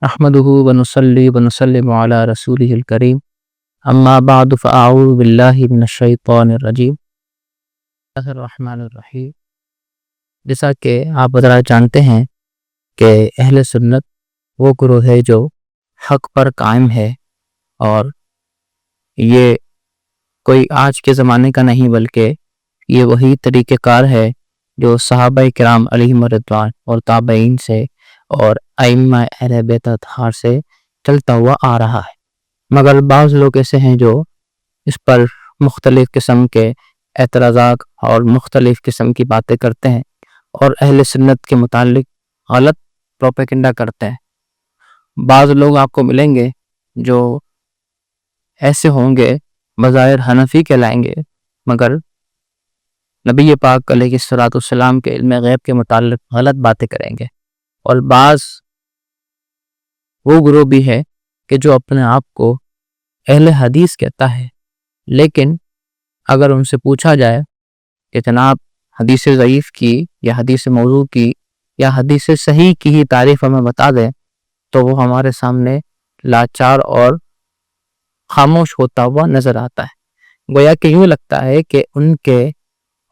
احمدہ ونصلی ونسلم علی رسولہ الکریم اما بعد فاعوذ باللہ من الشیطان الرجیم بسم اللہ الرحمن الرحیم۔ جیسا کہ آپ حضرات جانتے ہیں کہ اہل سنت وہ گروہ ہے جو حق پر قائم ہے، اور یہ کوئی آج کے زمانے کا نہیں بلکہ یہ وہی طریقہ کار ہے جو صحابہ کرام علیہم رضوان اور تابعین سے اور ائمہ اہل بیت اطہار سے چلتا ہوا آ رہا ہے۔ مگر بعض لوگ ایسے ہیں جو اس پر مختلف قسم کے اعتراضات اور مختلف قسم کی باتیں کرتے ہیں اور اہل سنت کے متعلق غلط پروپیگنڈا کرتے ہیں۔ بعض لوگ آپ کو ملیں گے جو ایسے ہوں گے بظاہر حنفی کہلائیں گے، مگر نبی پاک علیہ الصلوۃ والسلام کے علم غیب کے متعلق غلط باتیں کریں گے، اور بعض وہ گروہ بھی ہے کہ جو اپنے آپ کو اہل حدیث کہتا ہے، لیکن اگر ان سے پوچھا جائے کہ جناب حدیث ضعیف کی یا حدیث موضوع کی یا حدیث صحیح کی ہی تعریف ہمیں بتا دیں، تو وہ ہمارے سامنے لاچار اور خاموش ہوتا ہوا نظر آتا ہے۔ گویا کہ یوں لگتا ہے کہ ان کے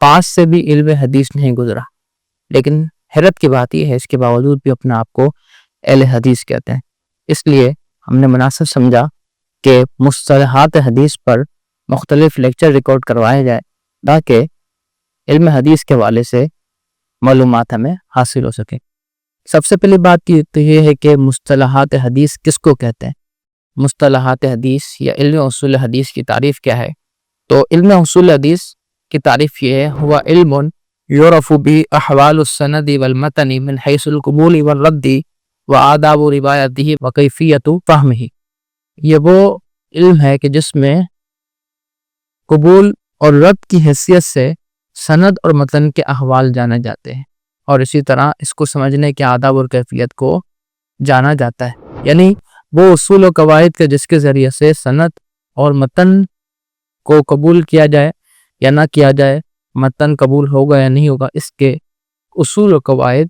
پاس سے بھی علم حدیث نہیں گزرا، لیکن حیرت کی بات یہ ہے اس کے باوجود بھی اپنے آپ کو اہل حدیث کہتے ہیں۔ اس لیے ہم نے مناسب سمجھا کہ مصطلحات حدیث پر مختلف لیکچر ریکارڈ کروائے جائے تاکہ علم حدیث کے حوالے سے معلومات ہمیں حاصل ہو سکے۔ سب سے پہلی بات تو یہ ہے کہ مصطلحات حدیث کس کو کہتے ہیں۔ مصطلحات حدیث یا علم اصول حدیث کی تعریف کیا ہے؟ تو علم اصول حدیث کی تعریف یہ ہے، ہوا علم یعرف به احوال السند والمتن من حیث القبول والرد وآداب روایته وکیفیت فہمہ۔ یہ وہ علم ہے کہ جس میں قبول اور رد کی حیثیت سے سند اور متن کے احوال جانے جاتے ہیں، اور اسی طرح اس کو سمجھنے کے آداب اور کیفیت کو جانا جاتا ہے، یعنی وہ اصول و قواعد کے جس کے ذریعے سے سند اور متن کو قبول کیا جائے یا نہ کیا جائے، متن قبول ہوگا یا نہیں ہوگا، اس کے اصول و قواعد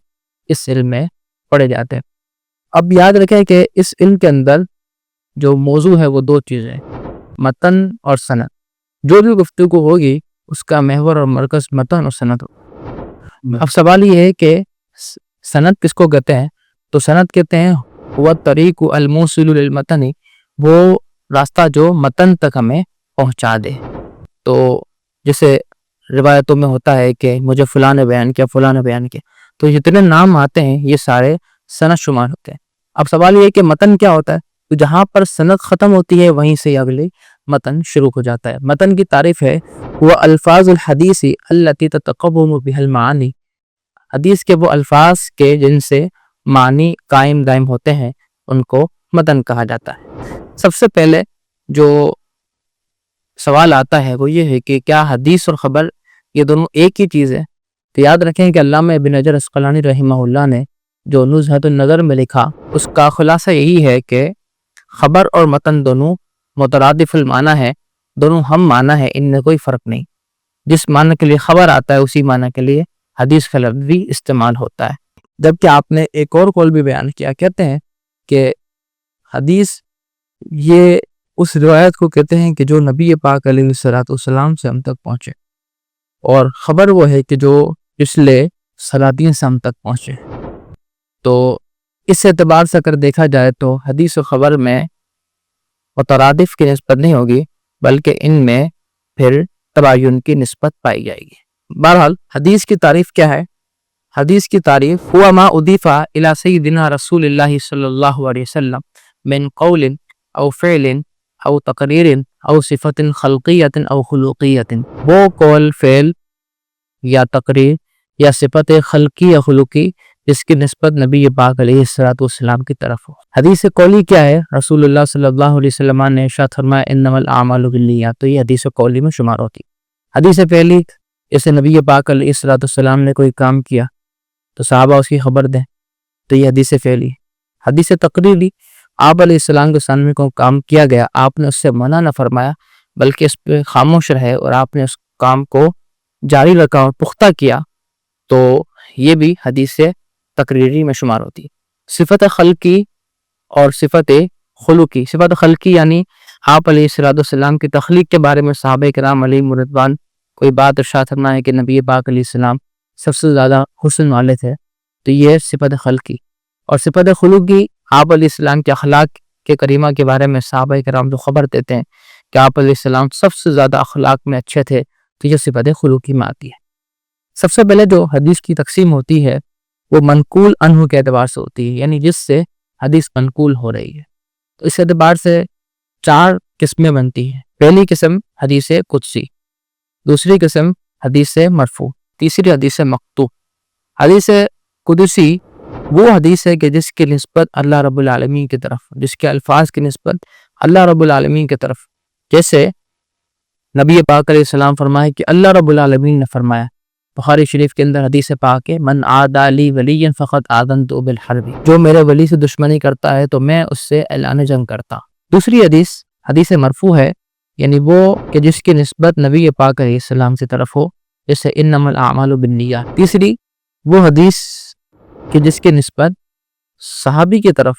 اس علم میں پڑھے جاتے ہیں۔ اب یاد رکھیں کہ اس علم کے اندر جو موضوع ہے وہ دو چیزیں، متن اور سند۔ جو بھی گفتگو ہوگی اس کا محور اور مرکز متن اور سند ہوگا۔ اب سوال یہ ہے کہ سند کس کو کہتے ہیں؟ تو سند کہتے ہیں وہ طریق الموصل للمتن، وہ راستہ جو متن تک ہمیں پہنچا دے۔ تو جیسے روایتوں میں ہوتا ہے کہ مجھے فلاں نے بیان کیا، فلاں نے بیان کیا، تو جتنے نام آتے ہیں یہ سارے سند شمار ہوتے ہیں۔ اب سوال یہ ہے کہ متن کیا ہوتا ہے؟ تو جہاں پر سند ختم ہوتی ہے وہیں سے اگلی متن شروع ہو جاتا ہے۔ متن کی تعریف ہے وہ الفاظ الحدیث التي تتقوم بها المعانی، حدیث کے وہ الفاظ کے جن سے معنی قائم دائم ہوتے ہیں ان کو متن کہا جاتا ہے۔ سب سے پہلے جو سوال آتا ہے وہ یہ ہے کہ کیا حدیث اور خبر یہ دونوں ایک ہی چیز ہے؟ تو یاد رکھیں کہ علامہ ابن حجر عسقلانی رحمہ اللہ نے جو نزہۃ النظر میں لکھا اس کا خلاصہ یہی ہے کہ خبر اور متن دونوں مترادف المعنی ہے، دونوں ہم معنی ہے، ان میں کوئی فرق نہیں۔ جس معنی کے لیے خبر آتا ہے اسی معنی کے لیے حدیث کا لفظ بھی استعمال ہوتا ہے۔ جبکہ آپ نے ایک اور قول بھی بیان کیا، کہتے ہیں کہ حدیث یہ اس روایت کو کہتے ہیں کہ جو نبی پاک علیہ الصلوۃ والسلام سے ہم تک پہنچے، اور خبر وہ ہے کہ جو پچھلے صحابیوں سے ہم تک پہنچے۔ تو اس اعتبار سے اگر دیکھا جائے تو حدیث و خبر میں مترادف کی نسبت نہیں ہوگی، بلکہ ان میں پھر تباین کی نسبت پائی جائے گی۔ بہرحال حدیث کی تعریف کیا ہے؟ حدیث کی تعریف ہوا ما اضیف الی سیدنا رسول اللہ صلی اللہ علیہ وسلم من قول او فعل او تقریر او صفت خلقیت او خلقیت، وہ قول، فعل یا تقریر یا صفت خلقی یا خلقی جس کی نسبت نبی پاک علیہ الصلوۃ والسلام کی طرف ہو۔ حدیث قولی کیا ہے؟ رسول اللہ صلی اللہ علیہ وسلم نے ارشاد فرمایا انما الاعمال بالنیات، تو یہ حدیث قولی میں شمار ہوتی۔ حدیث فعلی جیسے نبی پاک علیہ الصلوۃ والسلام نے کوئی کام کیا تو صحابہ اس کی خبر دیں، تو یہ حدیث فعلی۔ حدیث تقریری، آپ علیہ السلام کے سامنے کو کام کیا گیا، آپ نے اس سے منع نہ فرمایا بلکہ اس پہ خاموش رہے اور آپ نے اس کام کو جاری رکھا اور پختہ کیا، تو یہ بھی حدیث تقریری میں شمار ہوتی ہے۔ صفت خلقی اور صفت خلقی. صفت خلقی یعنی آپ علیہ السلام کی تخلیق کے بارے میں صحابہ کرام علیہم رضوان کوئی بات ارشاد فرمائے کہ نبی پاک علیہ السلام سب سے زیادہ حسن والے تھے، تو یہ صفت خلقی. اور صفت خلقی آپ علیہ السلام کے اخلاق کے کریمہ کے بارے میں صحابہ کرام جو خبر دیتے ہیں کہ آپ علیہ السلام سب سے زیادہ اخلاق میں اچھے تھے، تو یہ صفت خلقی میں آتی ہے. سب سے پہلے جو حدیث کی تقسیم ہوتی ہے وہ منقول عنہ کے اعتبار سے ہوتی ہے، یعنی جس سے حدیث منقول ہو رہی ہے. تو اس اعتبار سے 4 قسمیں بنتی ہیں. پہلی قسم حدیث قدسی، دوسری قسم حدیث مرفوع، تیسری حدیث مقطوع. حدیث قدسی وہ حدیث ہے کہ جس کی نسبت اللہ رب العالمین کی طرف، جس کے الفاظ کی نسبت اللہ رب العالمین کی طرف. جیسے نبی پاک علیہ السلام فرمائے کہ اللہ رب العالمین نے فرمایا، بخاری شریف کے اندر حدیث پاک ہے، من عادی لی ولی فقد آذنتہ بالحرب، جو میرے ولی سے دشمنی کرتا ہے تو میں اس سے اعلان جنگ کرتا. دوسری حدیث مرفوع ہے، یعنی وہ کہ جس کی نسبت نبی پاک علیہ السلام کی طرف ہو، جیسے انما الاعمال بالنیات. تیسری وہ حدیث کہ جس کی نسبت صحابی کی طرف،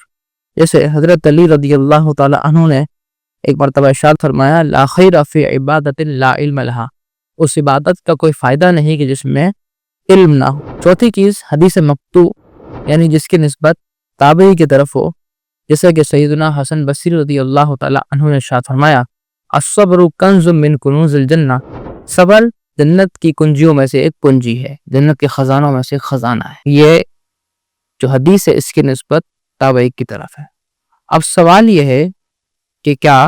جیسے حضرت علی رضی اللہ تعالی عنہ نے ایک مرتبہ ارشاد فرمایا، لا خیر فی عبادت لا علم لہا، اس عبادت کا کوئی فائدہ نہیں کہ جس میں علم نہ ہو. چوتھی چیز حدیث مقطوع، یعنی جس کی نسبت تابعی کی طرف ہو، جیسے کہ سیدنا حسن بصری رضی اللہ تعالی عنہ نے ارشاد فرمایا، الصبر کنز من کنوز الجنہ، صبر جنت کی کنجیوں میں سے ایک کنجی ہے، جنت کے خزانوں میں سے ایک خزانہ ہے. یہ جو حدیث ہے اس کی نسبت تابعی کی طرف ہے. اب سوال یہ ہے کہ کیا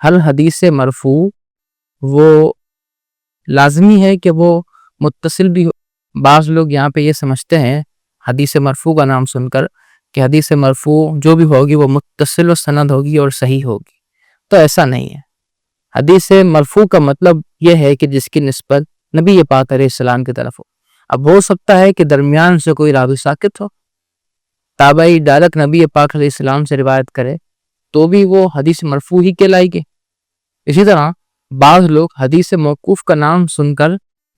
ہر حدیث مرفوع وہ لازمی ہے کہ وہ متصل بھی ہو؟ بعض لوگ یہاں پہ یہ سمجھتے ہیں حدیث مرفوع کا نام سن کر کہ حدیث مرفوع جو بھی ہوگی وہ متصل و سند ہوگی اور صحیح ہوگی. تو ایسا نہیں ہے. حدیث مرفوع کا مطلب یہ ہے کہ جس کی نسبت نبی پاک علیہ السلام کی طرف ہو. اب ہو سکتا ہے کہ درمیان سے کوئی راوی ساکت ہو، تابعی ڈائریکٹ نبی پاک علیہ السلام سے روایت کرے تو بھی وہ حدیث مرفوع ہی کہلائے گی. اسی طرح بعض لوگ حدیث موقوف کا نام سن کر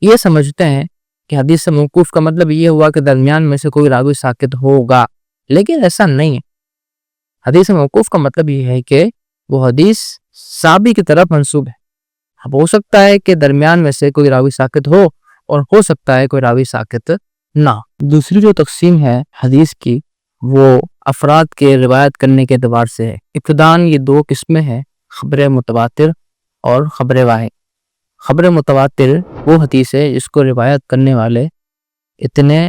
یہ سمجھتے ہیں کہ حدیث موقوف کا مطلب یہ ہوا کہ درمیان میں سے کوئی راوی ساکت ہوگا، لیکن ایسا نہیں ہے. حدیث موقوف کا مطلب یہ ہے کہ وہ حدیث صحابی کی طرف منسوب ہے. اب ہو سکتا ہے کہ درمیان میں سے کوئی راوی ساکت ہو اور ہو سکتا ہے کوئی راوی ساکت نہ. دوسری جو تقسیم ہے حدیث کی وہ افراد کے روایت کرنے کے اعتبار سے ہے. ابتداً یہ 2 قسمیں ہیں، خبر متواتر اور خبر واحد. خبر متواتر وہ حدیث ہے جس کو روایت کرنے والے اتنے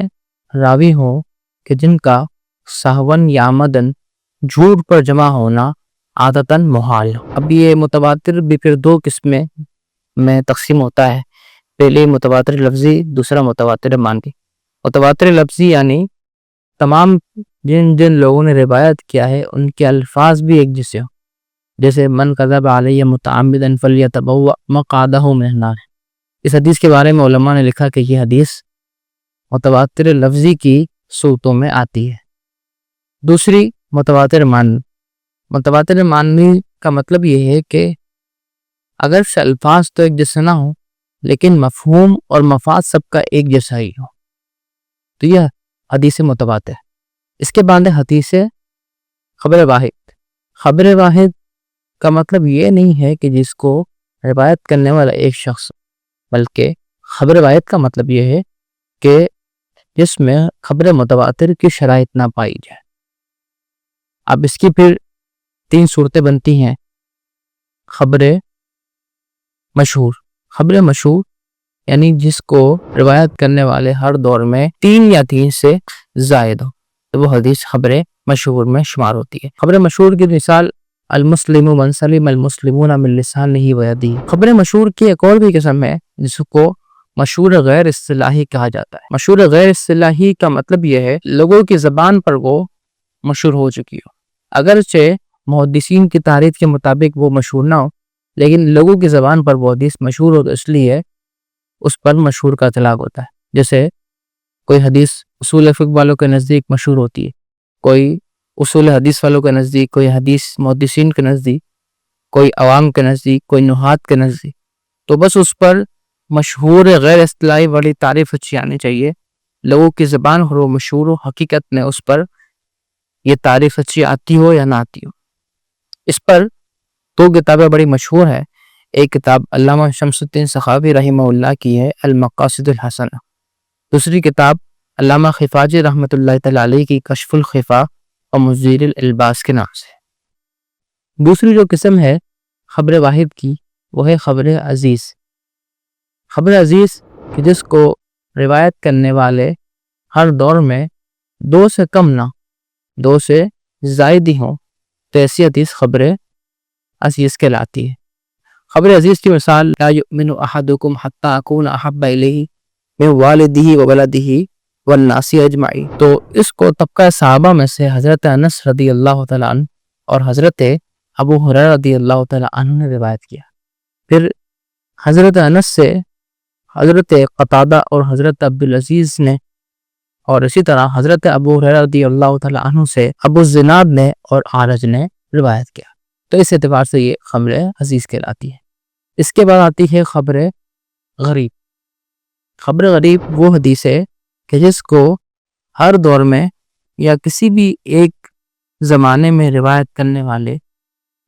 راوی ہوں کہ جن کا سہون یا عمدن جھوٹ پر جمع ہونا عادتاً محال ہو. اب یہ متواتر بھی پھر 2 قسمیں میں تقسیم ہوتا ہے. پہلے متواتر لفظی، دوسرا متواتر معنوی. متواتر لفظی یعنی تمام جن لوگوں نے روایت کیا ہے ان کے الفاظ بھی ایک جیسے ہوں، جیسے من کذب علی متعمدا فلیتبوأ مقعدہ من النار. اس حدیث کے بارے میں علماء نے لکھا کہ یہ حدیث متواتر لفظی کی صورتوں میں آتی ہے. دوسری متواتر معنوی. متواتر معنوی کا مطلب یہ ہے کہ اگر الفاظ تو ایک جیسے نہ ہوں لیکن مفہوم اور مفاد سب کا ایک جیسا ہی ہو، تو یہ حدیث متواتر. اس کے بعد حدیث خبر واحد. خبر واحد کا مطلب یہ نہیں ہے کہ جس کو روایت کرنے والا ایک شخص، بلکہ خبر واحد کا مطلب یہ ہے کہ جس میں خبر متواتر کی شرائط نہ پائی جائے. اب اس کی پھر 3 صورتیں بنتی ہیں. خبر مشہور. خبر مشہور یعنی جس کو روایت کرنے والے ہر دور میں 3 یا 3 سے زائد ہو، تو وہ حدیث خبر مشہور میں شمار ہوتی ہے. خبر مشہور کی مثال المسلم من سلم المسلمون من لسانہ ویدہ. خبر مشہور کی ایک اور بھی قسم ہے جس کو مشہور غیر اصطلاحی کہا جاتا ہے. مشہور غیر اصطلاحی کا مطلب یہ ہے لوگوں کی زبان پر وہ مشہور ہو چکی ہو، اگرچہ محدثین کی تحریر کے مطابق وہ مشہور نہ ہو، لیکن لوگوں کی زبان پر وہ حدیث مشہور ہو تو اس لیے اس پر مشہور کا اطلاق ہوتا ہے. جیسے کوئی حدیث اصول فقہ والوں کے نزدیک مشہور ہوتی ہے، کوئی اصول حدیث والوں کے نزدیک، کوئی حدیث محدثین کے نزدیک، کوئی عوام کے نزدیک، کوئی نحات کے نزدیک، تو بس اس پر مشہور غیر اصطلاحی والی تعریف اچھی آنی چاہیے. لوگوں کی زبان ہو مشہور ہو، حقیقت میں اس پر یہ تعریف اچھی آتی ہو یا نہ آتی ہو۔ اس پر دو کتابیں بڑی مشہور ہیں۔ ایک کتاب علامہ شمس الدین سخاوی رحمہ اللہ کی ہے، المقاصد الحسنہ۔ دوسری کتاب علامہ خفاجی رحمۃ اللہ تعالی علیہ کی کشف الخفا اور مزیر الالباس کے نام سے۔ دوسری جو قسم ہے خبر واحد کی، وہ ہے خبر عزیز۔ خبر عزیز کہ جس کو روایت کرنے والے ہر دور میں دو سے کم نہ، دو سے زائد ہی ہوں، تو ایسی حدیث خبر عزیز کہلاتی ہے۔ خبر عزیز کی مثال لا یؤمن احدکم حتی اکون احب الیہ من والدہ وولدہ والناس اجمعین۔ تو اس کو طبقہ صحابہ میں سے حضرت انس رضی اللہ تعالیٰ عنہ اور حضرت ابو ہریرہ رضی اللہ تعالیٰ عنہ نے روایت کیا۔ پھر حضرت انس سے حضرت قتادہ اور حضرت عبدالعزیز نے، اور اسی طرح حضرت ابو ہریرہ رضی اللہ تعالیٰ عنہ سے ابو الزناد نے اور اعرج نے روایت کیا۔ تو اس اعتبار سے یہ خبر عزیز کہلاتی ہے۔ اس کے بعد آتی ہے خبر غریب۔ خبر غریب وہ حدیث ہے کہ جس کو ہر دور میں یا کسی بھی ایک زمانے میں روایت کرنے والے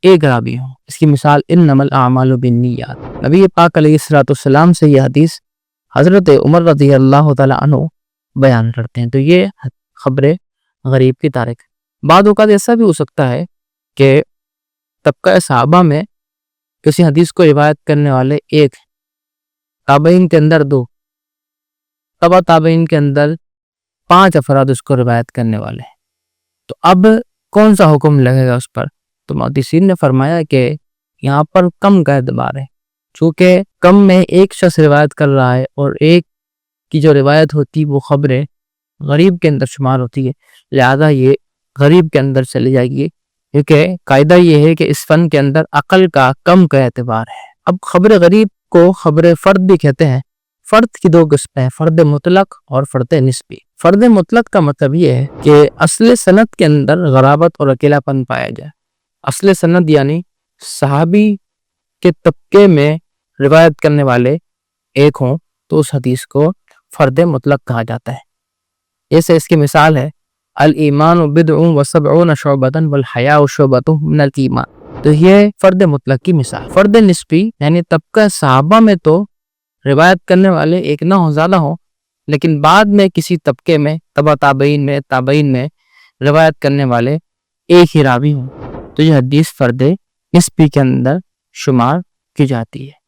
ایک راوی ہوں۔ اس کی مثال انما الاعمال بالنیات۔ نبی پاک علیہ السلام سے یہ حدیث حضرت عمر رضی اللہ تعالی عنہ بیان کرتے ہیں۔ تو یہ خبر غریب کی تعریف۔ بعض اوقات ایسا بھی ہو سکتا ہے کہ طبقہ صحابہ میں کسی حدیث کو روایت کرنے والے ایک، تابعین کے اندر دو، تبع تابعین کے اندر 5 افراد اس کو روایت کرنے والے ہیں۔ تو اب کون سا حکم لگے گا اس پر؟ تو محدثین نے فرمایا کہ یہاں پر کم کا اعتبار ہے، چونکہ کم میں ایک شخص روایت کر رہا ہے اور ایک کی جو روایت ہوتی وہ خبر غریب کے اندر شمار ہوتی ہے، لہذا یہ غریب کے اندر چلی جائے گی، کیونکہ قاعدہ یہ ہے کہ اس فن کے اندر عقل کا کم کا اعتبار ہے۔ اب خبر غریب کو خبر فرد بھی کہتے ہیں۔ فرد کی دو قسمیں ہیں، فرد مطلق اور فرد نسبی۔ فرد مطلق کا مطلب یہ ہے کہ اصل سند کے اندر غرابت اور اکیلا پن پایا جائے۔ اصل سند یعنی صحابی کے طبقے میں روایت کرنے والے ایک ہوں، تو اس حدیث کو فرد مطلق کہا جاتا ہے۔ جیسے اس کی مثال ہے الایمان بضع وسبعون شعبۃ والحیاء شعبۃ من الایمان۔ تو یہ فرد مطلق کی مثال۔ فرد نسبی یعنی طبقہ صحابہ میں تو روایت کرنے والے ایک نہ ہو، زیادہ ہوں، لیکن بعد میں کسی طبقے میں تبع تابعین میں روایت کرنے والے ایک ہی راوی ہوں، تو یہ حدیث فرد نسبی کے اندر شمار کی جاتی ہے۔